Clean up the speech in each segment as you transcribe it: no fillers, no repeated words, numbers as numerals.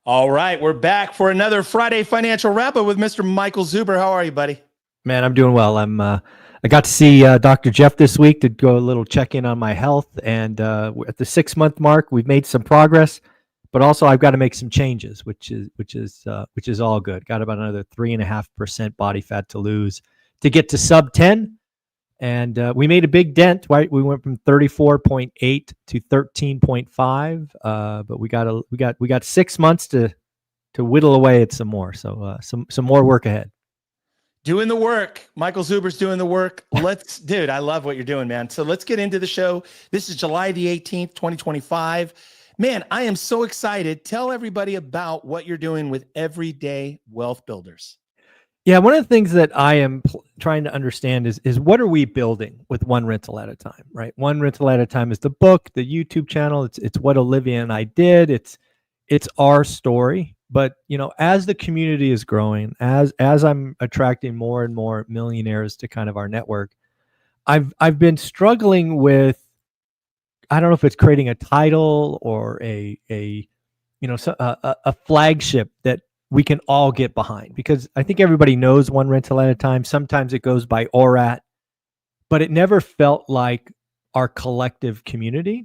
All right, we're back for another Friday financial wrap-up with Mr. Michael Zuber. How are you, buddy? Man, I'm doing well. I got to see Dr. Jeff this week to go a little check in on my health, and we're at the 6 month mark, we've made some progress, but also I've got to make some changes, which is all good. Got about another 3.5% body fat to lose to get to sub 10, and we made a big dent. Right, we went from 34.8 to 13.5, but we got 6 months to whittle away at some more. So some more work ahead. Doing the work. Michael Zuber's doing the work. Dude, I love what you're doing, man. So let's get into the show. This is July the 18th, 2025. Man, I am so excited. Tell everybody about what you're doing with Everyday Wealth Builders. Yeah, one of the things that I am trying to understand is what are we building with one rental at a time, right? One rental at a time is the book, the YouTube channel. It's what Olivia and I did. It's our story. But as the community is growing, as I'm attracting more and more millionaires to kind of our network, I've been struggling with, I don't know if it's creating a title or a flagship that we can all get behind, because I think everybody knows one rental at a time. Sometimes it goes by ORaaT, but it never felt like our collective community.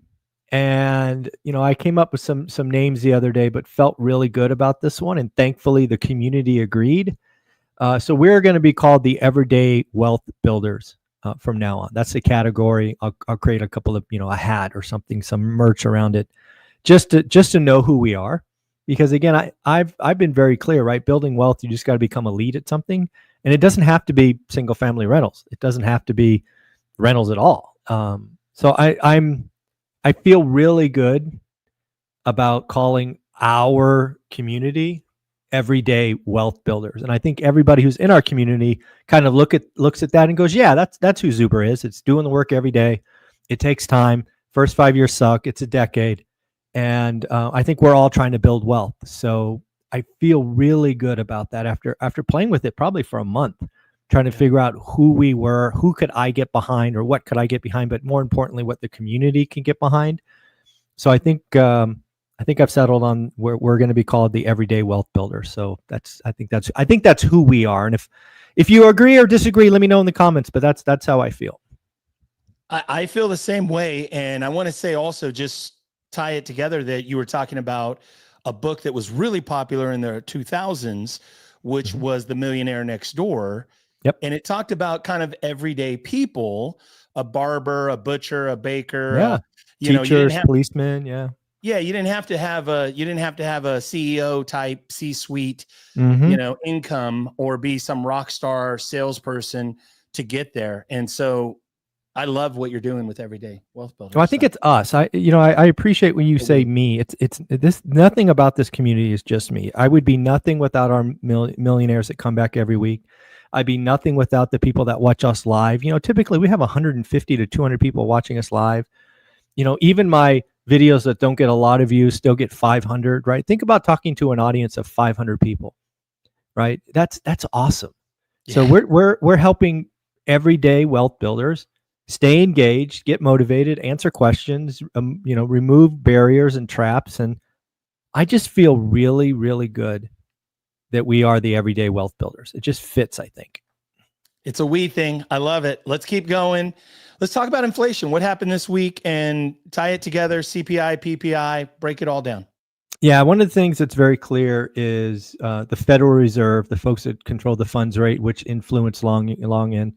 And I came up with some names the other day, but felt really good about this one, and thankfully the community agreed. So we're going to be called the Everyday Wealth Builders from now on. That's the category. I'll create a couple of a hat or something, some merch around it, just to know who we are. Because again, I've been very clear, right? Building wealth, you just got to become a lead at something, and it doesn't have to be single family rentals. It doesn't have to be rentals at all. So I feel really good about calling our community Everyday Wealth Builders. And I think everybody who's in our community kind of looks at that and goes, yeah, that's who Zuber is. It's doing the work every day. It takes time. First 5 years suck. It's a decade. And I think we're all trying to build wealth. So I feel really good about that after playing with it probably for a month, trying to figure out who we were, who could I get behind, or what could I get behind, but more importantly, what the community can get behind. So I think I've settled on where we're going to be called the Everyday Wealth Builder. So I think that's who we are. And if you agree or disagree, let me know in the comments. But that's how I feel. I feel the same way, and I want to say also, just tie it together, that you were talking about a book that was really popular in the 2000s, which was The Millionaire Next Door. Yep. And it talked about kind of everyday people, a barber, a butcher, a baker, teachers, policemen. Yeah. Yeah. You didn't have to have a CEO type C-suite, income, or be some rock star salesperson to get there. And so I love what you're doing with Everyday Wealth Builders. Well, I think it's us. I appreciate when you say me. It's this. Nothing about this community is just me. I would be nothing without our millionaires that come back every week. I'd be nothing without the people that watch us live. Typically we have 150 to 200 people watching us live. Even my videos that don't get a lot of views still get 500, right? Think about talking to an audience of 500 people, right? That's awesome. Yeah. So we're helping everyday wealth builders stay engaged, get motivated, answer questions, remove barriers and traps. And I just feel really, really good that we are the Everyday Wealth Builders. It just fits, I think. It's a we thing. I love it. Let's keep going. Let's talk about inflation. What happened this week, and tie it together, CPI, PPI, break it all down. Yeah, one of the things that's very clear is the Federal Reserve, the folks that control the funds rate, which influence long end,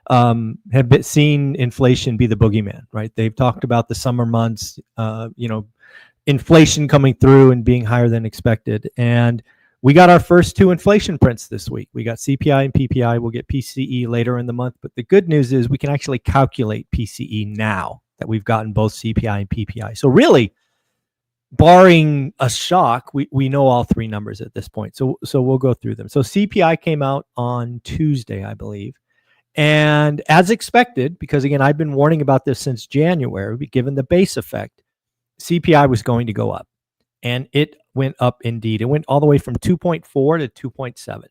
have seen inflation be the boogeyman, right? They've talked about the summer months, inflation coming through and being higher than expected. And we got our first two inflation prints this week. We got CPI and PPI. We'll get PCE later in the month. But the good news is we can actually calculate PCE now that we've gotten both CPI and PPI. So really, barring a shock, we know all three numbers at this point. So we'll go through them. So CPI came out on Tuesday, I believe. And as expected, because again, I've been warning about this since January, given the base effect, CPI was going to go up. And it went up indeed. It went all the way from 2.4 to 2.7,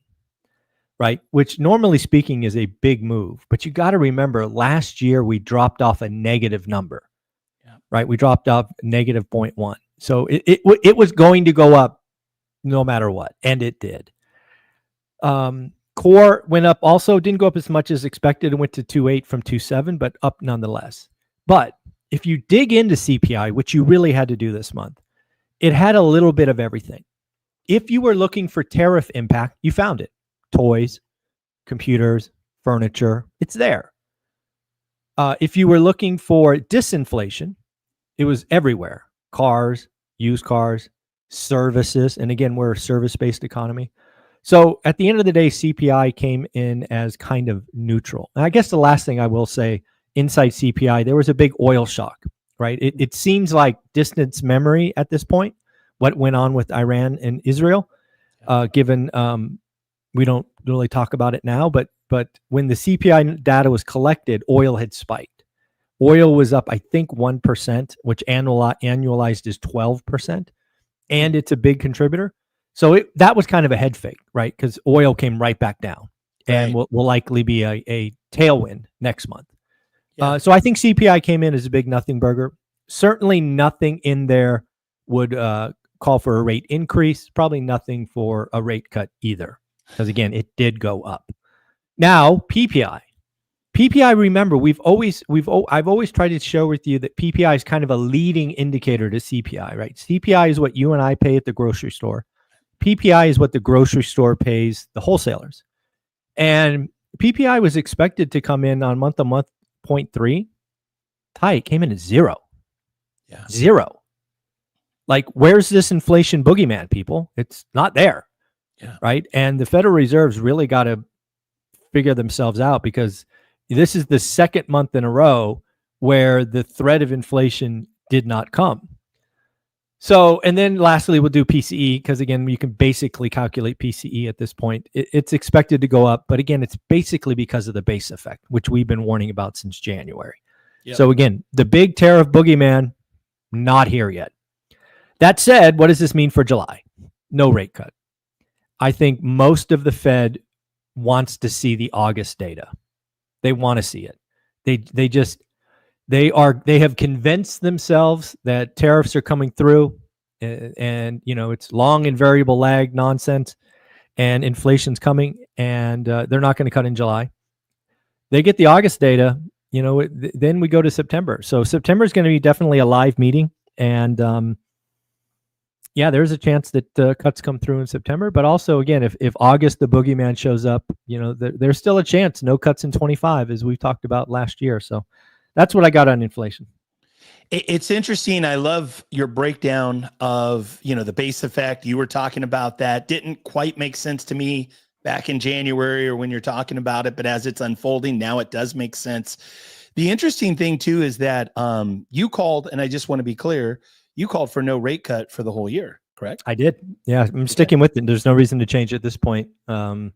right? Which normally speaking is a big move. But you got to remember, last year we dropped off a negative number, right? We dropped off negative 0.1. So it was going to go up no matter what. And it did. Core went up also, didn't go up as much as expected. It went to 2.8 from 2.7, but up nonetheless. But if you dig into CPI, which you really had to do this month, it had a little bit of everything. If you were looking for tariff impact, you found it. Toys, computers, furniture, it's there. If you were looking for disinflation, it was everywhere. Cars, used cars, services. And again, we're a service-based economy. So at the end of the day, CPI came in as kind of neutral. And I guess the last thing I will say, inside CPI, there was a big oil shock, right? It seems like distant memory at this point, what went on with Iran and Israel, given we don't really talk about it now, but when the CPI data was collected, oil had spiked. Oil was up, I think, 1%, which annualized is 12%, and it's a big contributor. So that was kind of a head fake, right? Because oil came right back down, and will likely be a tailwind next month. Yeah. So I think CPI came in as a big nothing burger. Certainly nothing in there would call for a rate increase. Probably nothing for a rate cut either, because again, it did go up. Now PPI. PPI, remember, I've always tried to show with you that PPI is kind of a leading indicator to CPI, right? CPI is what you and I pay at the grocery store. PPI is what the grocery store pays the wholesalers. And PPI was expected to come in on month-to-month 0.3. It came in at 0. Yeah. 0. Like, where's this inflation boogeyman, people? It's not there. Yeah. Right? And the Federal Reserve's really got to figure themselves out, because this is the second month in a row where the threat of inflation did not come. So, and then lastly, we'll do PCE, because again, you can basically calculate PCE at this point. It's expected to go up, but again, it's basically because of the base effect, which we've been warning about since January. Yep. So again, the big tariff boogeyman, not here yet. That said, what does this mean for July? No rate cut. I think most of the Fed wants to see the August data. They want to see it. They have convinced themselves that tariffs are coming through, and it's long and variable lag nonsense, and inflation's coming, and they're not going to cut in July. They get the August data, then we go to September. So September is going to be definitely a live meeting, and there's a chance that cuts come through in September. But also, again, if August the boogeyman shows up, there's still a chance no cuts in 25, as we talked about last year. So that's what I got on inflation. It's interesting. I love your breakdown of, the base effect. You were talking about that. Didn't quite make sense to me back in January or when you're talking about it, but as it's unfolding, now it does make sense. The interesting thing too is that you called, and I just want to be clear, you called for no rate cut for the whole year, correct? I did. Yeah, I'm sticking with it. There's no reason to change at this point. There's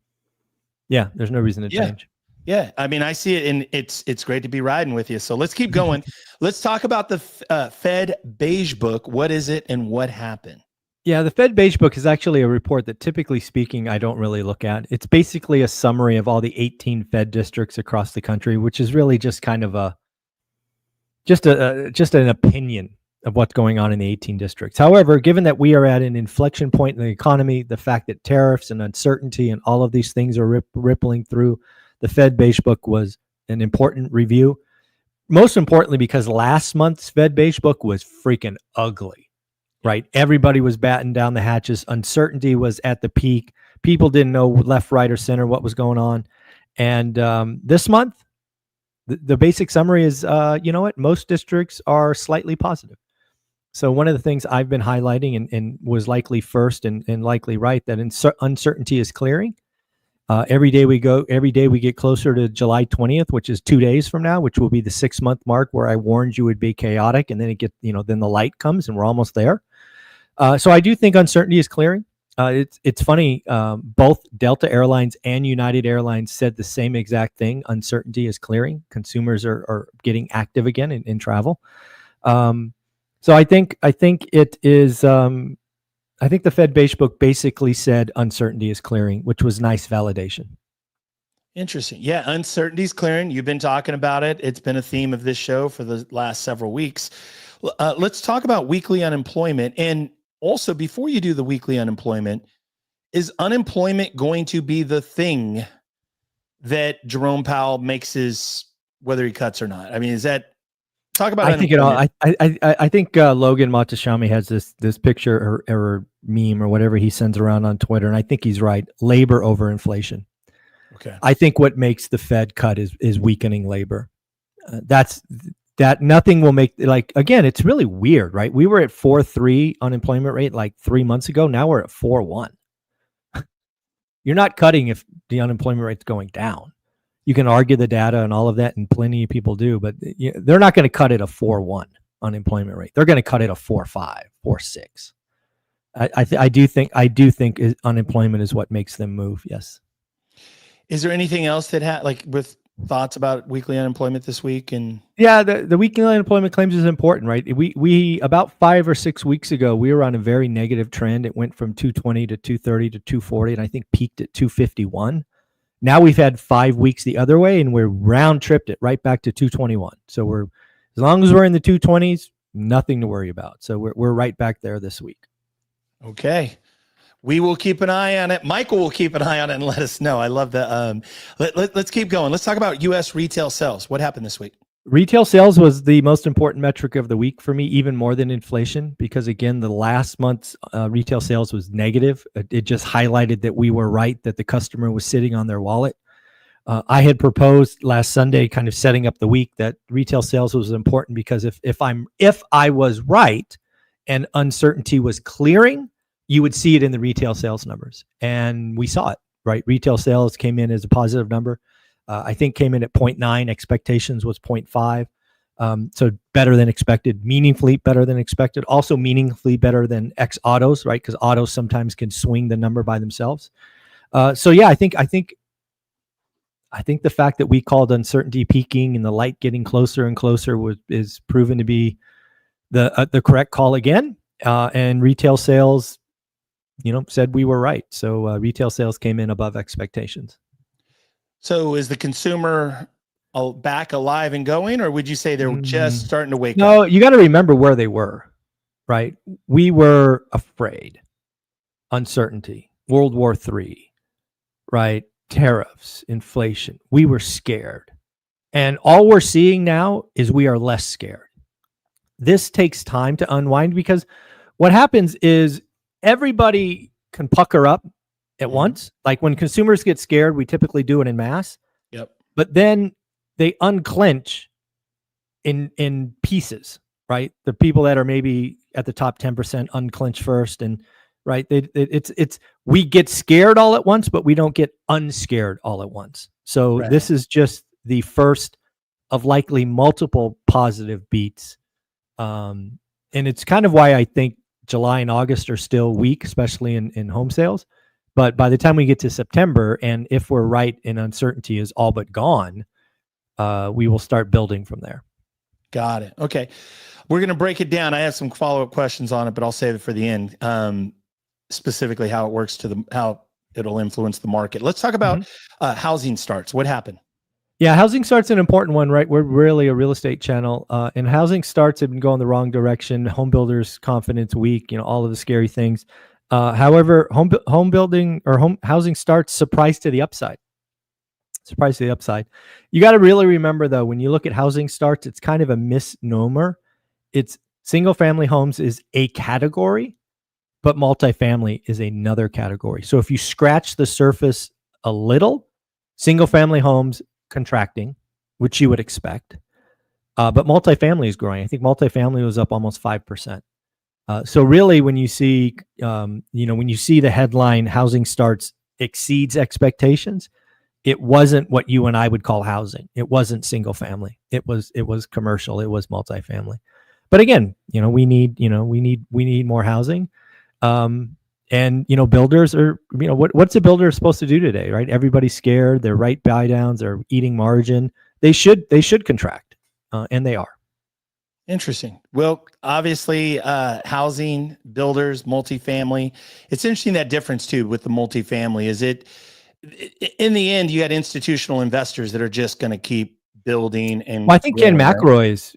no reason to change. Yeah, I mean, I see it, and it's great to be riding with you. So let's keep going. Let's talk about the Fed Beige Book. What is it, and what happened? Yeah, the Fed Beige Book is actually a report that, typically speaking, I don't really look at. It's basically a summary of all the 18 Fed districts across the country, which is really just kind of just an opinion of what's going on in the 18 districts. However, given that we are at an inflection point in the economy, the fact that tariffs and uncertainty and all of these things are rippling through, the Fed Beige Book was an important review. Most importantly, because last month's Fed Beige Book was freaking ugly, right? Everybody was batting down the hatches. Uncertainty was at the peak. People didn't know left, right, or center what was going on. And this month, the basic summary is, most districts are slightly positive. So one of the things I've been highlighting and was likely first and likely right, that uncertainty is clearing. Every day we get closer to July 20th, which is 2 days from now, which will be the 6-month mark where I warned you would be chaotic, and then then the light comes and we're almost there. So I do think uncertainty is clearing. It's funny. Both Delta Airlines and United Airlines said the same exact thing. Uncertainty is clearing. Consumers are getting active again in travel. So I think it is. I think the Fed Beige Book basically said uncertainty is clearing, which was nice validation. Interesting. Yeah, uncertainty is clearing. You've been talking about it. It's been a theme of this show for the last several weeks. Let's talk about weekly unemployment. And also, before you do the weekly unemployment, is unemployment going to be the thing that Jerome Powell makes his, whether he cuts or not? I mean, is that, talk about I think it all. unemployment. I think Logan Montashami has this picture or meme or whatever he sends around on Twitter, and I think he's right. Labor over inflation. Okay. I think what makes the Fed cut is weakening labor. That nothing will make, like, again, it's really weird, right? We were at 4.3 unemployment rate like 3 months ago. Now we're at 4.1. You're not cutting if the unemployment rate's going down. You can argue the data and all of that, and plenty of people do, but they're not going to cut it a 4.1 unemployment rate. They're going to cut it a 4.5, 4.6. I do think unemployment is what makes them move. Yes. Is there anything else that like with thoughts about weekly unemployment this week? And yeah, the weekly unemployment claims is important, right? We about 5 or 6 weeks ago, we were on a very negative trend. It went from 220 to 230 to 240, and I think peaked at 251. Now we've had 5 weeks the other way, and we're round tripped it right back to 221. So we're, as long as we're in the 220s, nothing to worry about. So we're right back there this week. Okay. We will keep an eye on it. Michael will keep an eye on it and let us know. I love the, let's keep going. Let's talk about U.S. retail sales. What happened this week? Retail sales was the most important metric of the week for me, even more than inflation, because again, the last month's retail sales was negative. It just highlighted that we were right, that the customer was sitting on their wallet. I had proposed last Sunday, kind of setting up the week, that retail sales was important because if I was right and uncertainty was clearing, you would see it in the retail sales numbers. And we saw it, right? Retail sales came in as a positive number. I think came in at 0.9. Expectations was 0.5. So better than expected, meaningfully better than expected. Also meaningfully better than X autos, right? Because autos sometimes can swing the number by themselves. So yeah, I think the fact that we called uncertainty peaking and the light getting closer and closer is proven to be the correct call again. And retail sales, said we were right. So retail sales came in above expectations. So is the consumer back alive and going, or would you say they're just starting to wake up? No, you got to remember where they were, right? We were afraid, uncertainty, World War III, right? Tariffs, inflation. We were scared. And all we're seeing now is we are less scared. This takes time to unwind because what happens is everybody can pucker up at once. Like when consumers get scared, we typically do it in mass. Yep. But then they unclench in pieces, right? The people that are maybe at the top 10% unclench first, and right, we get scared all at once, but we don't get unscared all at once. So right. This is just the first of likely multiple positive beats, and it's kind of why I think July and August are still weak, especially in home sales. But by the time we get to September, and if we're right and uncertainty is all but gone, we will start building from there. Got it. Okay. We're going to break it down. I have some follow-up questions on it, but I'll save it for the end. Specifically how it works how it'll influence the market. Let's talk about housing starts. What happened? Yeah, housing starts an important one, right? We're really a real estate channel, and housing starts have been going the wrong direction. Home builders confidence weak, all of the scary things. However, home building or housing starts surprise to the upside. Surprise to the upside. You got to really remember though, when you look at housing starts, it's kind of a misnomer. It's single family homes is a category, but multifamily is another category. So if you scratch the surface a little, single family homes contracting, which you would expect, but multifamily is growing. I think multifamily was up almost 5%. So really, when you see, when you see the headline "housing starts exceeds expectations," it wasn't what you and I would call housing. It wasn't single family. It was commercial. It was multifamily. But again, we need more housing. And builders are, what's a builder supposed to do today, right? Everybody's scared. They're right buy downs. They're eating margin. They should contract, and they are. Interesting. Well, obviously, housing, builders, multifamily. It's interesting that difference too with the multifamily. Is it in the end you got institutional investors that are just going to keep building? And well, I think Ken McElroy's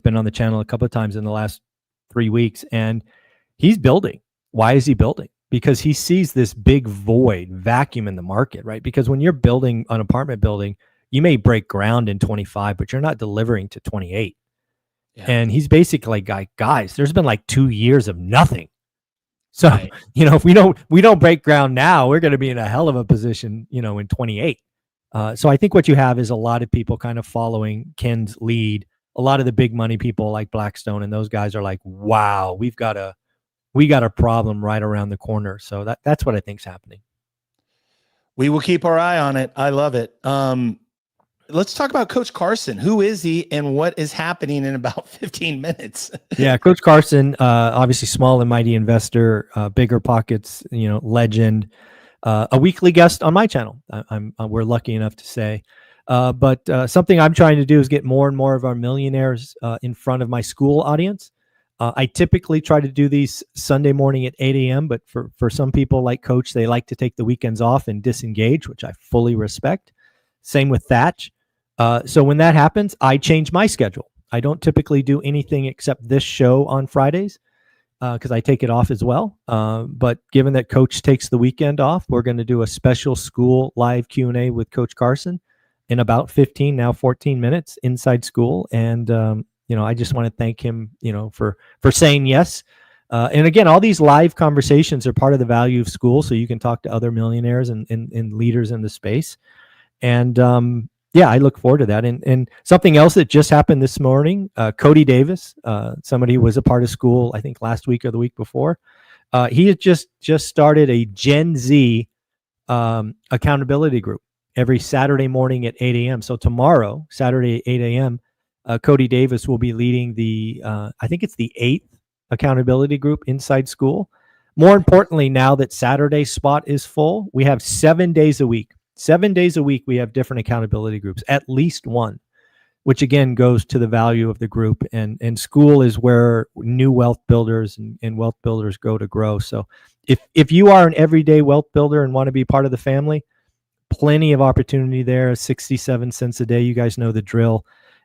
been on the channel a couple of times in the last 3 weeks, and he's building. Why is he building? Because he sees this big void, vacuum in the market, right? Because when you're building an apartment building, you may break ground in 25, but you're not delivering to 28. Yeah. And he's basically like, guys, there's been like 2 years of nothing. So, right. If we don't break ground now, we're going to be in a hell of a position, in 28. So I think what you have is a lot of people kind of following Ken's lead. A lot of the big money people like Blackstone and those guys are like, wow, we got a problem right around the corner. So that's what I think is happening. We will keep our eye on it. I love it. Let's talk about Coach Carson. Who is he and what is happening in about 15 minutes? Yeah, Coach Carson, obviously small and mighty investor, bigger pockets, legend, a weekly guest on my channel. We're lucky enough to say. But something I'm trying to do is get more and more of our millionaires in front of my school audience. I typically try to do these Sunday morning at 8 a.m., but for some people like Coach, they like to take the weekends off and disengage, which I fully respect. Same with Thatch. So when that happens, I change my schedule. I don't typically do anything except this show on Fridays because I take it off as well. But given that Coach takes the weekend off, we're going to do a special school live Q&A with Coach Carson in about 14 minutes inside school. And, I just want to thank him, for saying yes. And again, all these live conversations are part of the value of school. So you can talk to other millionaires and leaders in the space. And, I look forward to that. And something else that just happened this morning, Cody Davis, somebody who was a part of school, I think last week or the week before, he had just started a Gen Z accountability group every Saturday morning at 8 a.m. So tomorrow, Saturday at 8 a.m., Cody Davis will be leading the, I think it's the 8th accountability group inside school. More importantly, now that Saturday spot is full, we have 7 days a week. 7 days a week, we have different accountability groups, at least one, which again goes to the value of the group. And school is where new wealth builders and wealth builders go to grow. So if you are an everyday wealth builder and want to be part of the family, plenty of opportunity there, 67 cents a day. You guys know the drill.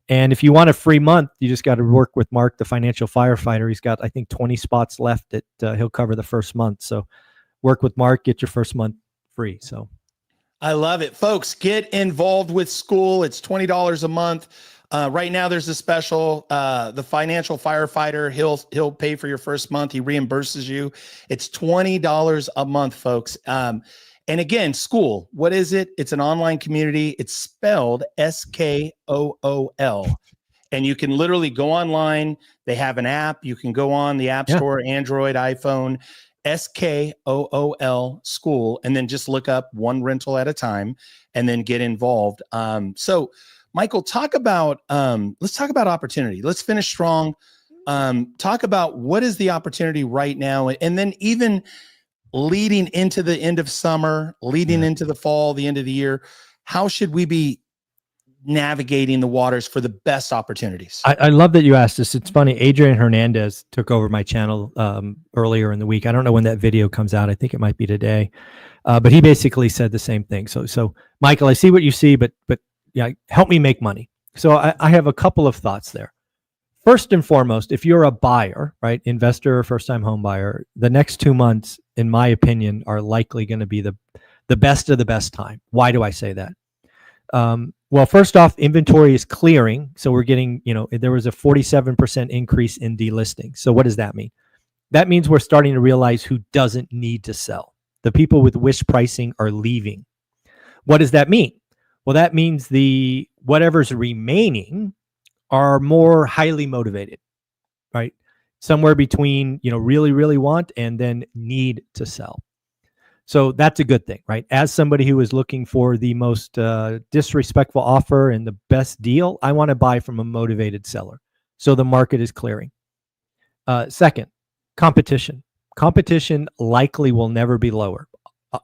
And if you want a free month, you just got to work with Mark, the financial firefighter. He's got, I think, 20 spots left that he'll cover the first month. So work with Mark, get your first month free. So I love it. Folks, get involved with school. It's $20 a month. Right now there's a special, the financial firefighter, he'll pay for your first month. He reimburses you. It's $20 a month, folks. And again, school, what is it? It's an online community. It's spelled SKOOL. And you can literally go online. They have an app. You can go on the App Store, Android, iPhone, SKOOL school, and then just look up one rental at a time and then get involved. So Michael, let's talk about opportunity. Let's finish strong. Talk about what is the opportunity right now. And then even leading into the end of summer, leading into the fall, the end of the year, how should we be navigating the waters for the best opportunities? I love that you asked this. It's funny. Adrian Hernandez took over my channel earlier in the week. I don't know when that video comes out. I think it might be today. But he basically said the same thing. So Michael, I see what you see, but yeah, help me make money. So I have a couple of thoughts there. First and foremost, if you're a buyer, right, investor or first-time home buyer, the next 2 months, in my opinion, are likely going to be the best of the best time. Why do I say that? Well, first off, inventory is clearing. So we're getting, there was a 47% increase in delisting. So what does that mean? That means we're starting to realize who doesn't need to sell. The people with wish pricing are leaving. What does that mean? Well, that means whatever's remaining are more highly motivated, right? Somewhere between, really, really want and then need to sell. So that's a good thing, right? As somebody who is looking for the most disrespectful offer and the best deal, I want to buy from a motivated seller. So the market is clearing. Second, competition. Competition likely will never be lower.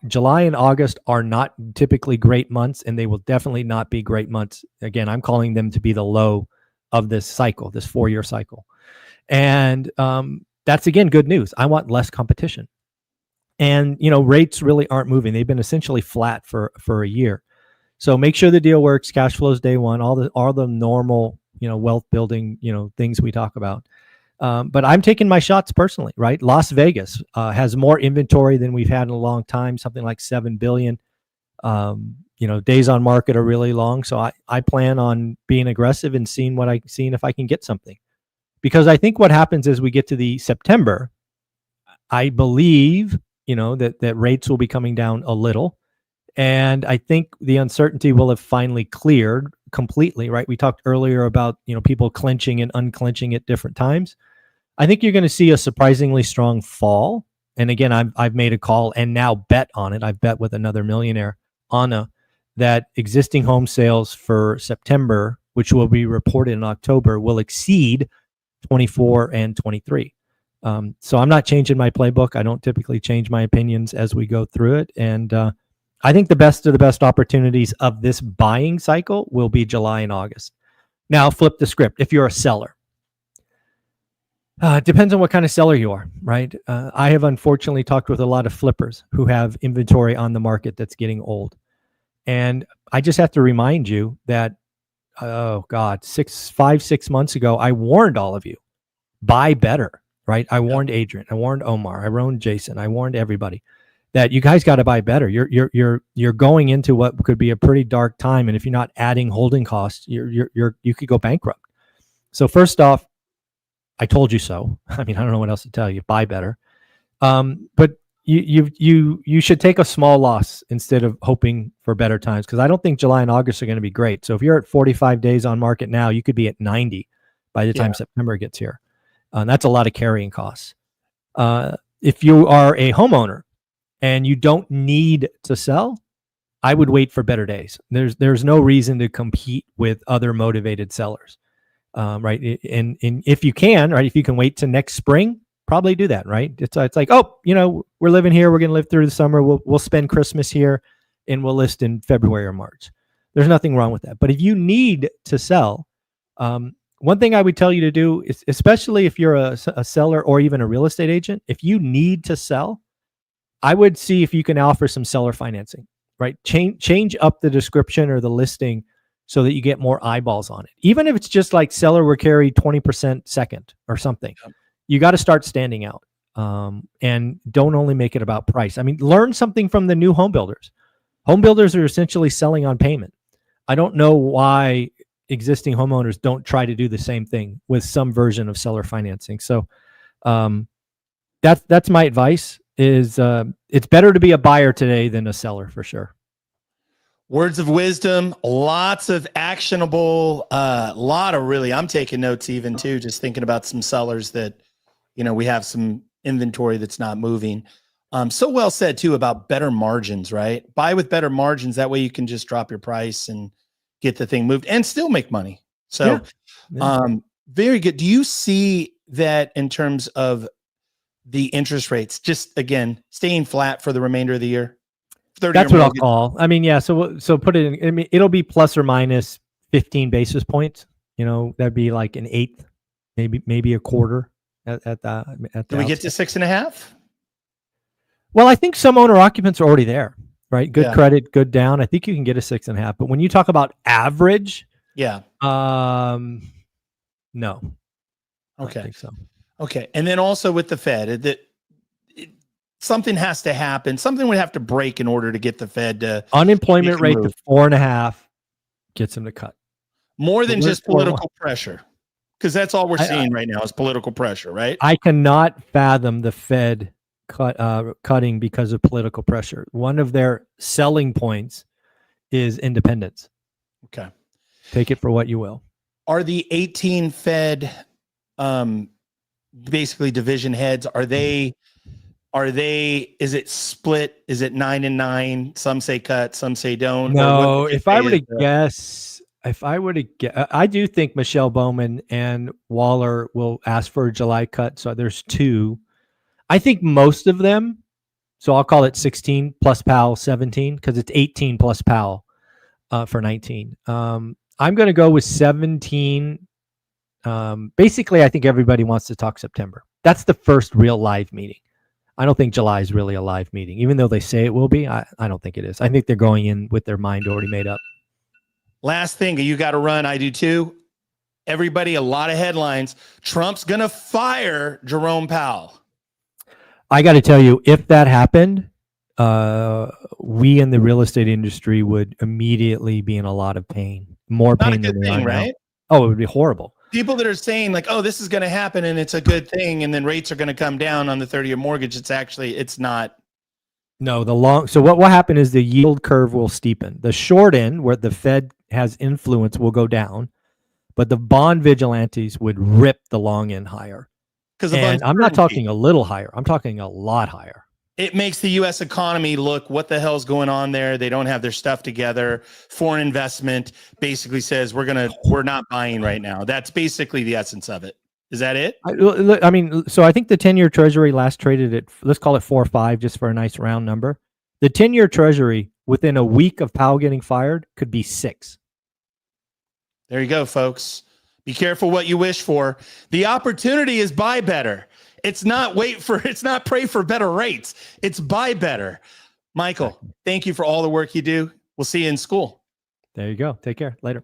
July and August are not typically great months, and they will definitely not be great months. Again, I'm calling them to be the low of this cycle, this 4-year cycle. And that's, again, good news. I want less competition. And, rates really aren't moving. They've been essentially flat for a year. So make sure the deal works, cash flows day one, all the normal, wealth building, things we talk about. But I'm taking my shots personally, right? Las Vegas has more inventory than we've had in a long time, something like 7 billion. Days on market are really long. So I plan on being aggressive and seeing if I can get something. Because I think what happens as we get to the September, I believe, that rates will be coming down a little. And I think the uncertainty will have finally cleared completely, right? We talked earlier about, people clenching and unclenching at different times. I think you're going to see a surprisingly strong fall. And again, I've made a call and now bet on it. I've bet with another millionaire, Anna, that existing home sales for September, which will be reported in October, will exceed 24 and 23. So I'm not changing my playbook. I don't typically change my opinions as we go through it. And I think the best of the best opportunities of this buying cycle will be July and August. Now, flip the script. If you're a seller, it depends on what kind of seller you are, right? I have unfortunately talked with a lot of flippers who have inventory on the market that's getting old. And I just have to remind you that, oh God, 6 months ago, I warned all of you, buy better, right? I warned Adrian, I warned Omar, I warned Jason, I warned everybody that you guys got to buy better. You're going into what could be a pretty dark time. And if you're not adding holding costs, you could go bankrupt. So first off, I told you so. I mean, I don't know what else to tell you. Buy better. But you should take a small loss instead of hoping for better times, because I don't think July and August are going to be great. So if you're at 45 days on market now, you could be at 90 by the time September gets here. That's a lot of carrying costs. If you are a homeowner and you don't need to sell, I would wait for better days. There's no reason to compete with other motivated sellers. Right. And if you can, right, if you can wait to next spring, probably do that. Right. It's like, we're living here. We're going to live through the summer. We'll spend Christmas here and we'll list in February or March. There's nothing wrong with that. But if you need to sell, one thing I would tell you to do is, especially if you're a seller or even a real estate agent, if you need to sell, I would see if you can offer some seller financing, right? Change up the description or the listing so that you get more eyeballs on it. Even if it's just like seller will carry 20% second or something, you got to start standing out. And don't only make it about price. I mean, learn something from the new home builders. Home builders are essentially selling on payment. I don't know why existing homeowners don't try to do the same thing with some version of seller financing. So that's my advice is it's better to be a buyer today than a seller for sure. Words of wisdom, lots of actionable, I'm taking notes even too, just thinking about some sellers that, we have some inventory that's not moving. So well said too about better margins, right? Buy with better margins. That way you can just drop your price and get the thing moved and still make money. So very good. Do you see that in terms of the interest rates, just again, staying flat for the remainder of the year? That's what I'll call. I mean, so put it in, I mean, it'll be plus or minus 15 basis points. That'd be like an eighth, maybe a quarter at the Do we get to 6.5? Well, I think some owner occupants are already there, right? Good credit, good down. I think you can get a 6.5. But when you talk about average, no. Okay. I don't think so. Okay. And then also with the Fed, something has to happen. Something would have to break in order to get the Fed to unemployment rate to 4.5 gets them to cut. More than just political pressure, because that's all we're seeing right now is political pressure, right? I cannot fathom the Fed cutting because of political pressure. One of their selling points is independence. Okay. Take it for what you will. Are the 18 Fed basically division heads, is it split? Is it 9 and 9? Some say cut, some say don't. No, if I were to guess, I do think Michelle Bowman and Waller will ask for a July cut. So there's 2. I think most of them, so I'll call it 16 plus Powell 17, because it's 18 plus Powell for 19. I'm going to go with 17. Basically, I think everybody wants to talk September. That's the first real live meeting. I don't think July is really a live meeting, even though they say it will be. I don't think it is. I think they're going in with their mind already made up. Last thing, you got to run. I do too. everybody, a lot of headlines. Trump's going to fire Jerome Powell. I got to tell you, if that happened, we in the real estate industry would immediately be in a lot of pain, more Not a pain good than we thing, are now. right? Oh, it would be horrible. People that are saying like, oh, this is going to happen and it's a good thing, and then rates are going to come down on the 30-year mortgage. It's not. No, so what happened is the yield curve will steepen. The short end, where the Fed has influence, will go down, but the bond vigilantes would rip the long end higher. And I'm not talking a little higher. I'm talking a lot higher. It makes the U.S. economy look, what the hell's going on there? They don't have their stuff together. Foreign investment basically says we're not buying right now. That's basically the essence of it. Is that it? I mean, so I think the 10-year Treasury last traded at, let's call it 4.5, just for a nice round number. The 10-year Treasury within a week of Powell getting fired could be 6. There you go, folks. Be careful what you wish for. The opportunity is buy better. It's not pray for better rates. It's buy better. Michael, thank you for all the work you do. We'll see you in school. There you go. Take care. Later.